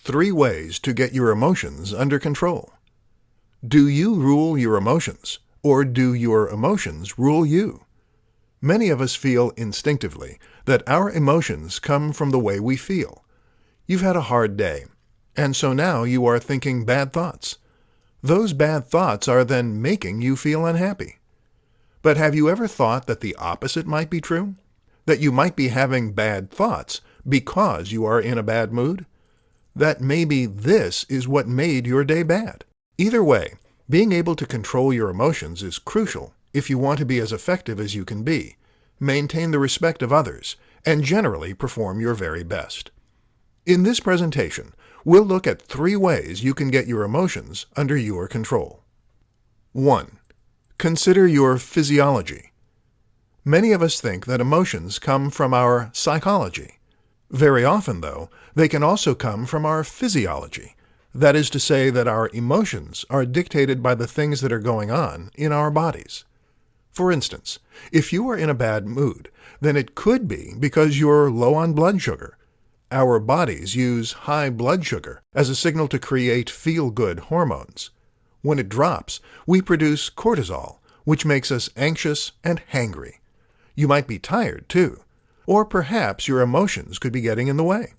3 ways to get your emotions under control. Do you rule your emotions, or do your emotions rule you? Many of us feel instinctively that our emotions come from the way we feel. You've had a hard day, and so now you are thinking bad thoughts. Those bad thoughts are then making you feel unhappy. But have you ever thought that the opposite might be true? That you might be having bad thoughts because you are in a bad mood? That maybe this is what made your day bad? Either way, being able to control your emotions is crucial if you want to be as effective as you can be, maintain the respect of others, and generally perform your very best. In this presentation, we'll look at 3 ways you can get your emotions under your control. 1. Consider your physiology. Many of us think that emotions come from our psychology. Very often, though, they can also come from our physiology. That is to say that our emotions are dictated by the things that are going on in our bodies. For instance, if you are in a bad mood, then it could be because you're low on blood sugar. Our bodies use high blood sugar as a signal to create feel-good hormones. When it drops, we produce cortisol, which makes us anxious and hangry. You might be tired, too. Or perhaps your emotions could be getting in the way.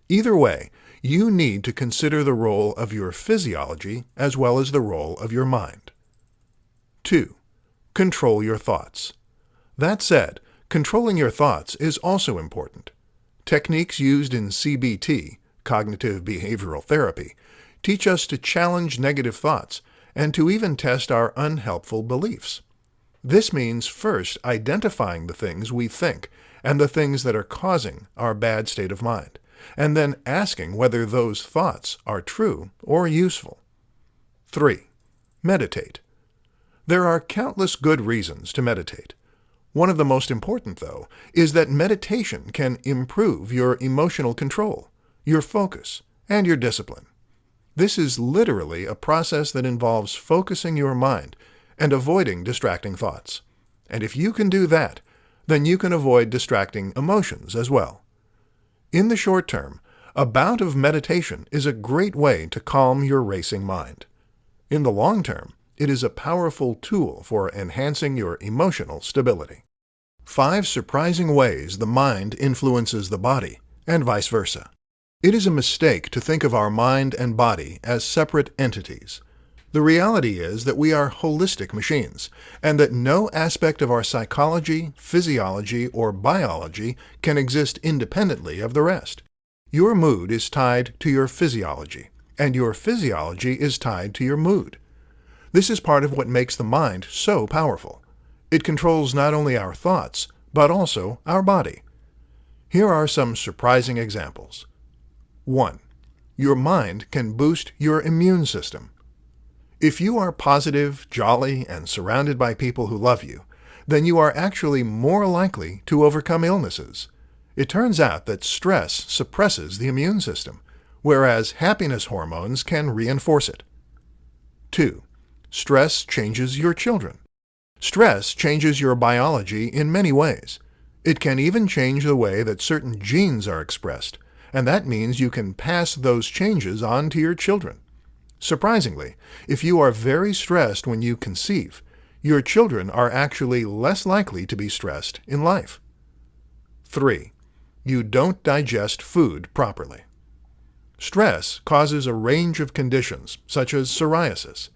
Either way, you need to consider the role of your physiology as well as the role of your mind. 2. Control your thoughts. That said, controlling your thoughts is also important. Techniques used in CBT, cognitive behavioral therapy, teach us to challenge negative thoughts and to even test our unhelpful beliefs. This means first identifying the things we think and the things that are causing our bad state of mind, and then asking whether those thoughts are true or useful. 3. Meditate. There are countless good reasons to meditate. One of the most important, though, is that meditation can improve your emotional control, your focus, and your discipline. This is literally a process that involves focusing your mind and avoiding distracting thoughts. And if you can do that, then you can avoid distracting emotions as well. In the short term, a bout of meditation is a great way to calm your racing mind. In the long term, it is a powerful tool for enhancing your emotional stability. 5 surprising ways the mind influences the body, and vice versa. It is a mistake to think of our mind and body as separate entities. The reality is that we are holistic machines, and that no aspect of our psychology, physiology, or biology can exist independently of the rest. Your mood is tied to your physiology, and your physiology is tied to your mood. This is part of what makes the mind so powerful. It controls not only our thoughts, but also our body. Here are some surprising examples. 1. Your mind can boost your immune system. If you are positive, jolly, and surrounded by people who love you, then you are actually more likely to overcome illnesses. It turns out that stress suppresses the immune system, whereas happiness hormones can reinforce it. 2. Stress changes your children. Stress changes your biology in many ways. It can even change the way that certain genes are expressed, and that means you can pass those changes on to your children. Surprisingly, if you are very stressed when you conceive, your children are actually less likely to be stressed in life. 3. You don't digest food properly. Stress causes a range of conditions, such as psoriasis.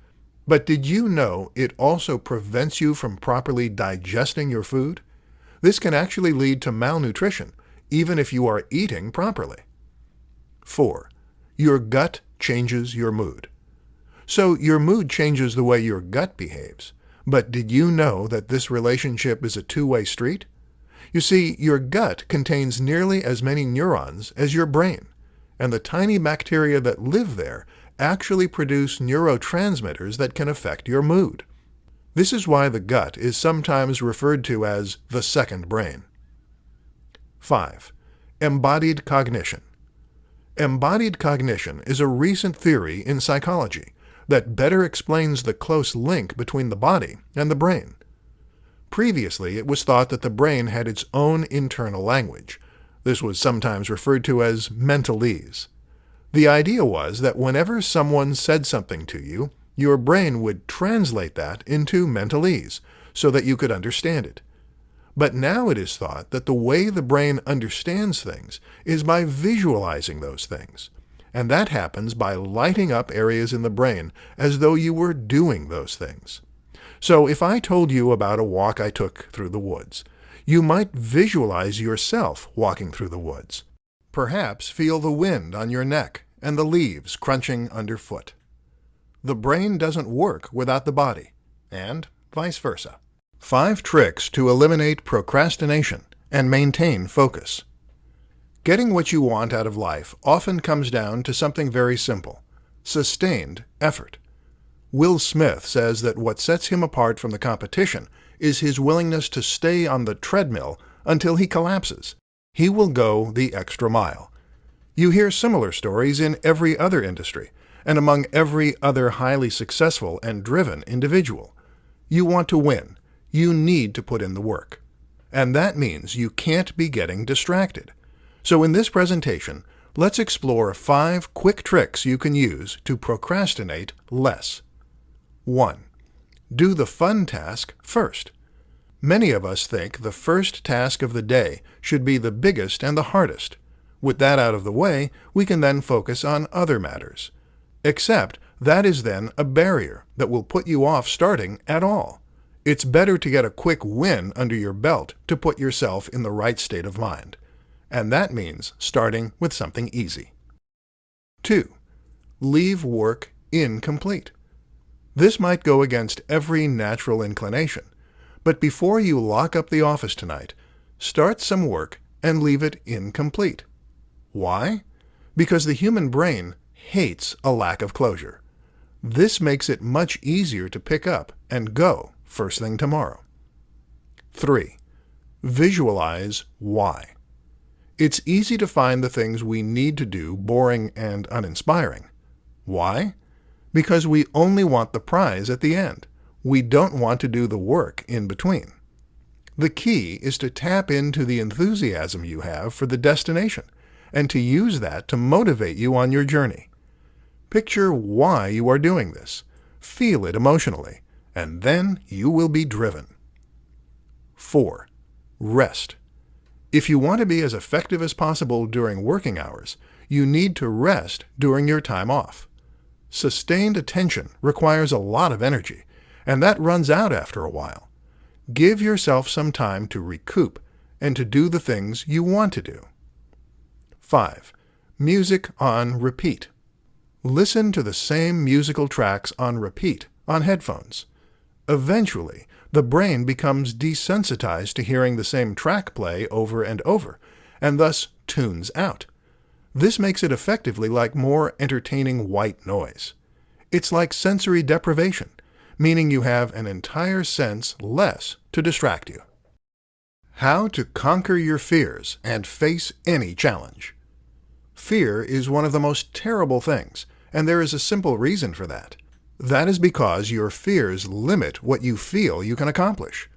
But did you know it also prevents you from properly digesting your food? This can actually lead to malnutrition, even if you are eating properly. 4. Your gut changes your mood. So your mood changes the way your gut behaves. But did you know that this relationship is a two-way street? You see, your gut contains nearly as many neurons as your brain, and the tiny bacteria that live there actually produce neurotransmitters that can affect your mood. This is why the gut is sometimes referred to as the second brain. 5. Embodied cognition. Embodied cognition is a recent theory in psychology that better explains the close link between the body and the brain. Previously, it was thought that the brain had its own internal language. This was sometimes referred to as mentalese. The idea was that whenever someone said something to you, your brain would translate that into mentalese so that you could understand it. But now it is thought that the way the brain understands things is by visualizing those things. And that happens by lighting up areas in the brain as though you were doing those things. So if I told you about a walk I took through the woods, you might visualize yourself walking through the woods. Perhaps feel the wind on your neck and the leaves crunching underfoot. The brain doesn't work without the body, and vice versa. 5 tricks to eliminate procrastination and maintain focus. Getting what you want out of life often comes down to something very simple: sustained effort. Will Smith says that what sets him apart from the competition is his willingness to stay on the treadmill until he collapses. He will go the extra mile. You hear similar stories in every other industry and among every other highly successful and driven individual. You want to win. You need to put in the work. And that means you can't be getting distracted. So in this presentation, let's explore 5 quick tricks you can use to procrastinate less. 1. Do the fun task first. Many of us think the first task of the day should be the biggest and the hardest. With that out of the way, we can then focus on other matters. Except that is then a barrier that will put you off starting at all. It's better to get a quick win under your belt to put yourself in the right state of mind. And that means starting with something easy. 2. Leave work incomplete. This might go against every natural inclination, but before you lock up the office tonight, start some work and leave it incomplete. Why? Because the human brain hates a lack of closure. This makes it much easier to pick up and go first thing tomorrow. 3. Visualize why. It's easy to find the things we need to do boring and uninspiring. Why? Because we only want the prize at the end. We don't want to do the work in between. The key is to tap into the enthusiasm you have for the destination and to use that to motivate you on your journey. Picture why you are doing this. Feel it emotionally, and then you will be driven. 4. Rest. If you want to be as effective as possible during working hours, you need to rest during your time off. Sustained attention requires a lot of energy, and that runs out after a while. Give yourself some time to recoup and to do the things you want to do. 5. Music on repeat. Listen to the same musical tracks on repeat on headphones. Eventually, the brain becomes desensitized to hearing the same track play over and over, and thus tunes out. This makes it effectively like more entertaining white noise. It's like sensory deprivation, meaning you have an entire sense less to distract you. How to conquer your fears and face any challenge. Fear is one of the most terrible things, and there is a simple reason for that. That is because your fears limit what you feel you can accomplish.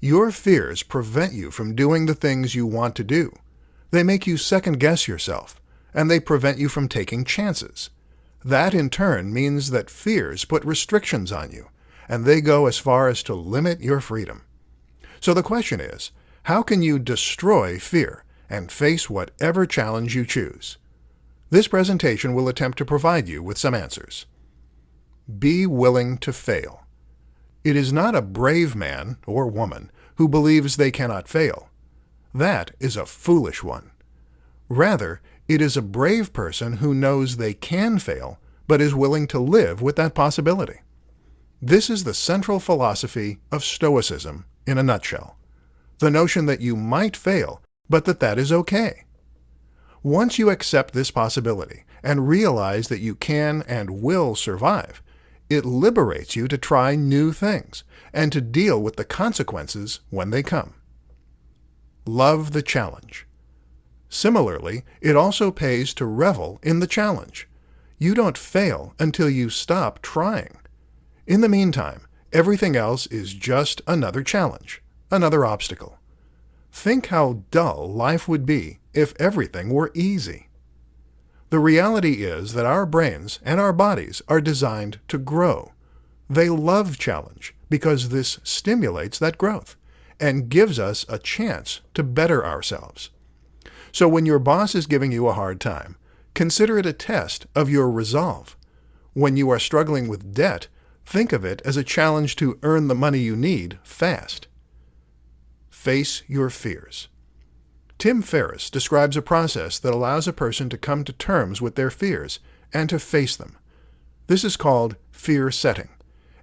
Your fears prevent you from doing the things you want to do. They make you second-guess yourself, and they prevent you from taking chances. That, in turn, means that fears put restrictions on you, and they go as far as to limit your freedom. So the question is, how can you destroy fear and face whatever challenge you choose? This presentation will attempt to provide you with some answers. Be willing to fail. It is not a brave man or woman who believes they cannot fail. That is a foolish one. Rather, it is a brave person who knows they can fail, but is willing to live with that possibility. This is the central philosophy of Stoicism in a nutshell. The notion that you might fail, but that is okay. Once you accept this possibility and realize that you can and will survive, it liberates you to try new things and to deal with the consequences when they come. Love the challenge. Similarly, it also pays to revel in the challenge. You don't fail until you stop trying. In the meantime, everything else is just another challenge, another obstacle. Think how dull life would be if everything were easy. The reality is that our brains and our bodies are designed to grow. They love challenge because this stimulates that growth and gives us a chance to better ourselves. So when your boss is giving you a hard time, consider it a test of your resolve. When you are struggling with debt, think of it as a challenge to earn the money you need fast. Face your fears. Tim Ferriss describes a process that allows a person to come to terms with their fears and to face them. This is called fear setting,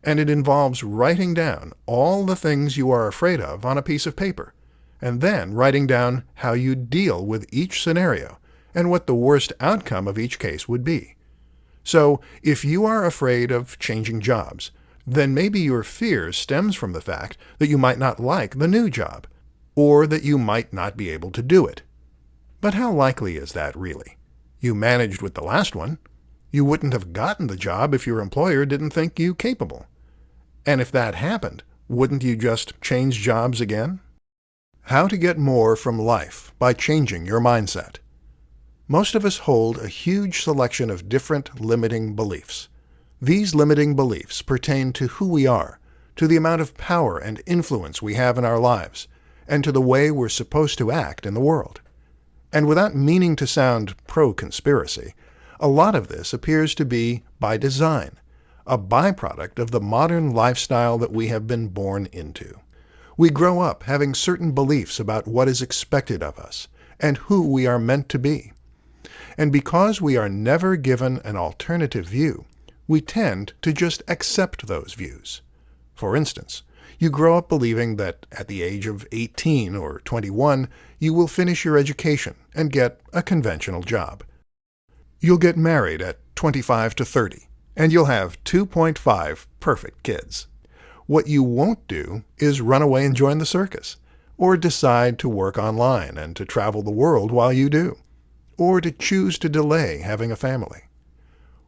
and it involves writing down all the things you are afraid of on a piece of paper, and then writing down how you deal with each scenario and what the worst outcome of each case would be. So, if you are afraid of changing jobs, then maybe your fear stems from the fact that you might not like the new job, or that you might not be able to do it. But how likely is that really? You managed with the last one. You wouldn't have gotten the job if your employer didn't think you capable. And if that happened, wouldn't you just change jobs again? How to get more from life by changing your mindset. Most of us hold a huge selection of different limiting beliefs. These limiting beliefs pertain to who we are, to the amount of power and influence we have in our lives, and to the way we're supposed to act in the world. And without meaning to sound pro-conspiracy, a lot of this appears to be by design, a byproduct of the modern lifestyle that we have been born into. We grow up having certain beliefs about what is expected of us and who we are meant to be. And because we are never given an alternative view, we tend to just accept those views. For instance, you grow up believing that at the age of 18 or 21, you will finish your education and get a conventional job. You'll get married at 25 to 30, and you'll have 2.5 perfect kids. What you won't do is run away and join the circus, or decide to work online and to travel the world while you do, or to choose to delay having a family.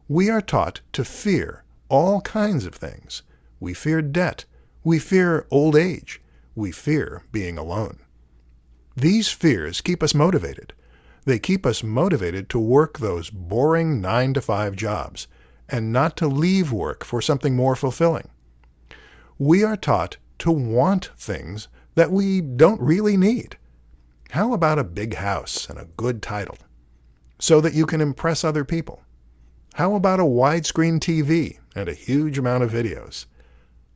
We are taught to fear all kinds of things. We fear debt. We fear old age. We fear being alone. These fears keep us motivated. They keep us motivated to work those boring 9-to-5 jobs and not to leave work for something more fulfilling. We are taught to want things that we don't really need. How about a big house and a good title, so that you can impress other people? How about a widescreen TV and a huge amount of videos?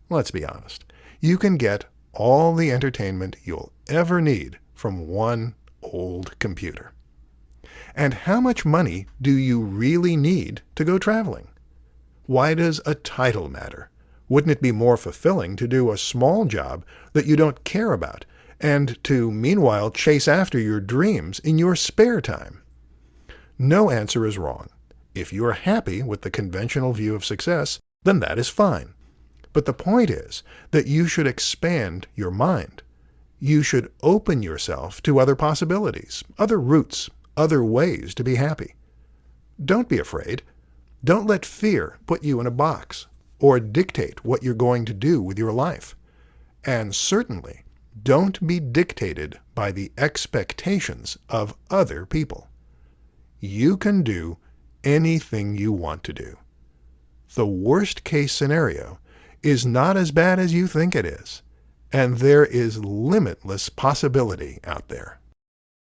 Let's be honest. You can get all the entertainment you'll ever need from one old computer. And how much money do you really need to go traveling? Why does a title matter? Wouldn't it be more fulfilling to do a small job that you don't care about and to, meanwhile, chase after your dreams in your spare time? No answer is wrong. If you're happy with the conventional view of success, then that is fine. But the point is that you should expand your mind. You should open yourself to other possibilities, other routes, other ways to be happy. Don't be afraid. Don't let fear put you in a box or dictate what you're going to do with your life. And certainly, don't be dictated by the expectations of other people. You can do anything you want to do. The worst case scenario is not as bad as you think it is, and there is limitless possibility out there.